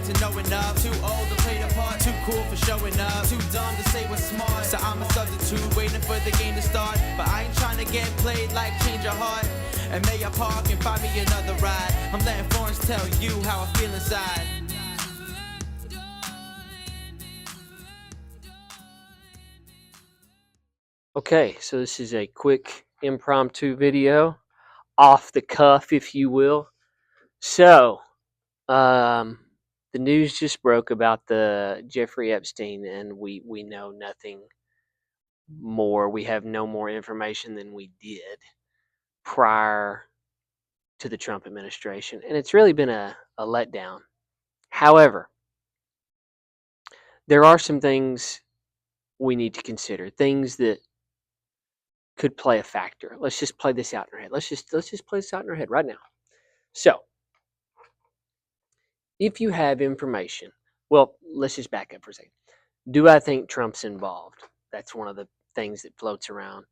to know enough. Too old to play the part, too cool for showing up. Too dumb to say what's smart, so I'm a substitute waiting for the game to start. But I ain't trying to get played like change your heart. And may I park and find me another ride. I'm letting Florence tell you how I feel inside. Okay, so this is a quick impromptu video, off the cuff, if you will. So, the news just broke about the Jeffrey Epstein, and we know nothing more. We have no more information than we did prior to the Trump administration, and it's really been a letdown. However, there are some things we need to consider, things that could play a factor. Let's just play this out in our head. Let's just play this out in our head right now. So, if you have information, well, let's just back up for a second. Do I think Trump's involved? That's one of the things that floats around.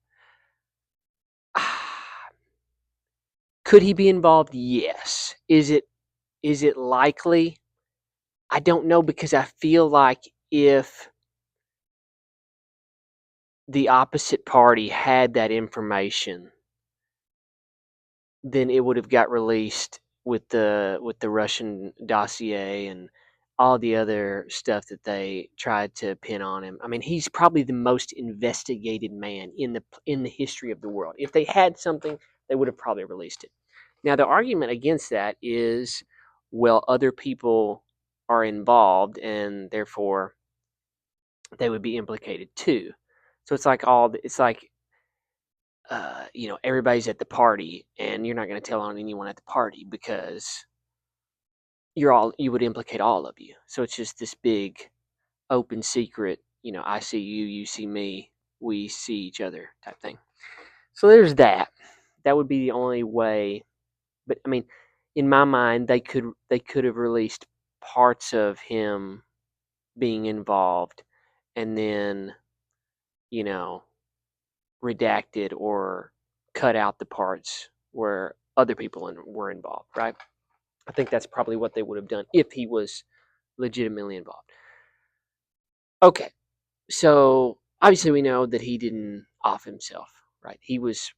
Could he be involved? Yes. Is it likely? I don't know, because I feel like if the opposite party had that information, then it would have got released with the Russian dossier and all the other stuff that they tried to pin on him. I mean, he's probably the most investigated man in the history of the world. If they had something, they would have probably released it. Now, the argument against that is, well, other people are involved, and therefore they would be implicated too. So it's like everybody's at the party, and you're not going to tell on anyone at the party because you would implicate all of you. So it's just this big open secret, I see you, you see me, we see each other type thing. So there's that. That would be the only way. But I mean, in my mind, they could have released parts of him being involved, and then, redacted or cut out the parts where other people were involved, right? I think that's probably what they would have done if he was legitimately involved. Okay, so obviously we know that he didn't off himself, right?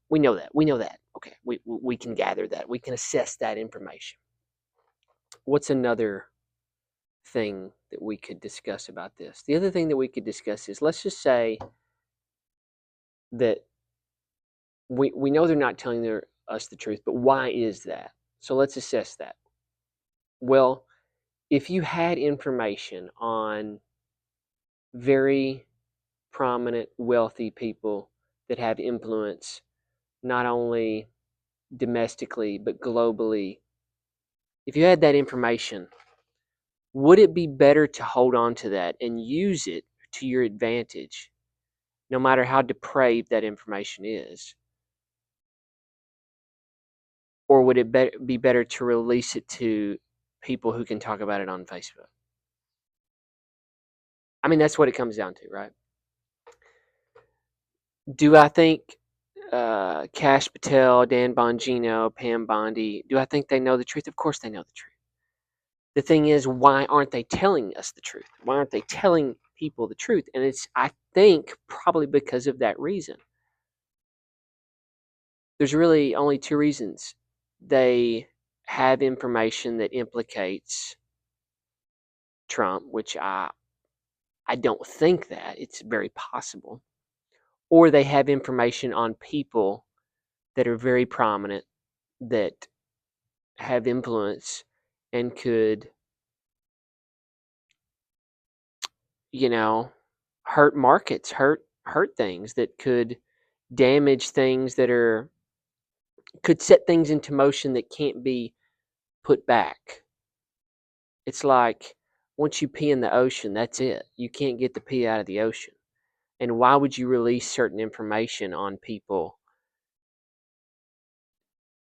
We know that. Okay, we can gather that. We can assess that information. What's another thing that we could discuss about this? The other thing that we could discuss is, let's just say that we know they're not telling us the truth, but why is that? So let's assess that. Well, if you had information on very prominent, wealthy people that have influence, not only domestically, but globally, if you had that information, would it be better to hold on to that and use it to your advantage, no matter how depraved that information is? Or would it be better to release it to people who can talk about it on Facebook? I mean, that's what it comes down to, right? Do I think Cash Patel, Dan Bongino, Pam Bondi, do I think they know the truth? Of course they know the truth. The thing is, why aren't they telling us the truth? Why aren't they telling people the truth? And it's, I think, probably because of that reason. There's really only two reasons. They have information that implicates Trump, which I don't think that. It's very possible. Or they have information on people that are very prominent, that have influence and could, hurt markets, hurt things, that could damage things, could set things into motion that can't be put back. It's like, once you pee in the ocean, that's it. You can't get the pee out of the ocean. And why would you release certain information on people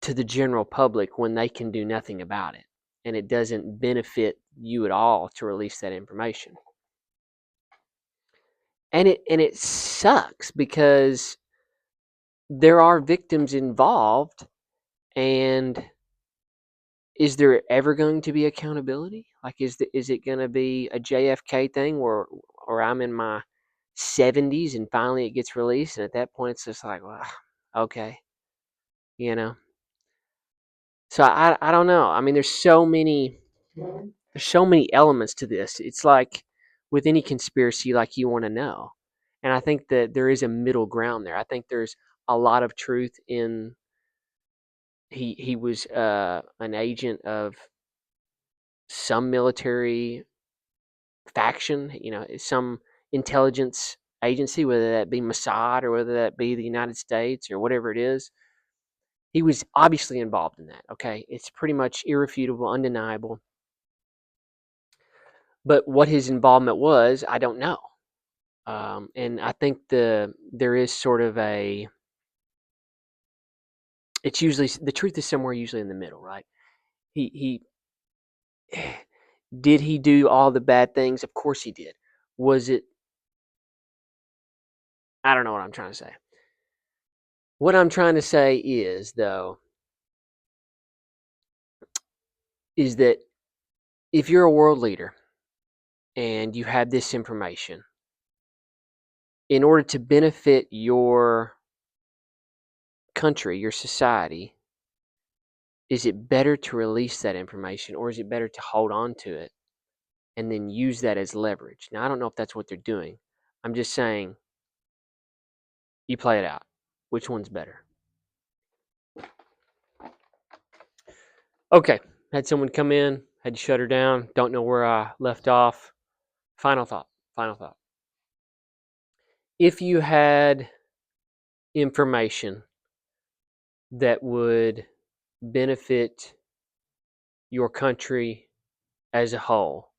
to the general public when they can do nothing about it, and it doesn't benefit you at all to release that information? And it sucks, because there are victims involved, and is there ever going to be accountability? Like, is it going to be a JFK thing where I'm in my 70s and finally it gets released, and at that point it's just like, well, okay, you know. So I don't know. I mean, there's so many elements to this. It's like with any conspiracy, like you want to know, and I think that there is a middle ground there. I think there's a lot of truth in he was an agent of some military faction, some intelligence agency, whether that be Mossad or whether that be the United States or whatever it is. He was obviously involved in that. Okay, it's pretty much irrefutable, undeniable. But what his involvement was, I don't know. And I think there is sort of a. It's usually the truth is somewhere usually in the middle, right? He did he do all the bad things? Of course he did. Was it? I don't know what I'm trying to say. What I'm trying to say is, though, is that if you're a world leader and you have this information, in order to benefit your country, your society, is it better to release that information or is it better to hold on to it and then use that as leverage? Now, I don't know if that's what they're doing. I'm just saying you play it out. Which one's better? Okay, had someone come in, had to shut her down. Don't know where I left off. Final thought. Final thought. If you had information that would benefit your country as a whole,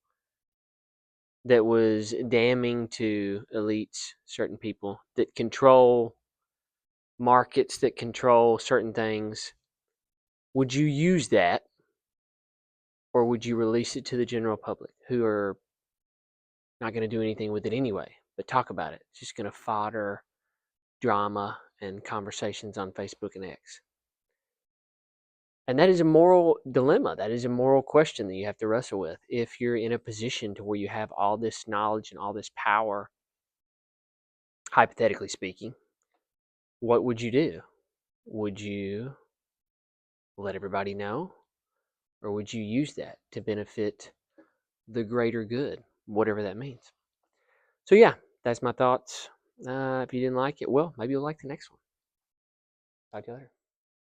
that was damning to elites, certain people that control markets, that control certain things, would you use that or would you release it to the general public who are not going to do anything with it anyway, but talk about it? It's just going to fodder drama and conversations on Facebook and X. And that is a moral dilemma. That is a moral question that you have to wrestle with. If you're in a position to where you have all this knowledge and all this power, hypothetically speaking, what would you do? Would you let everybody know? Or would you use that to benefit the greater good, whatever that means? So, yeah, that's my thoughts. If you didn't like it, well, maybe you'll like the next one. Talk to you later.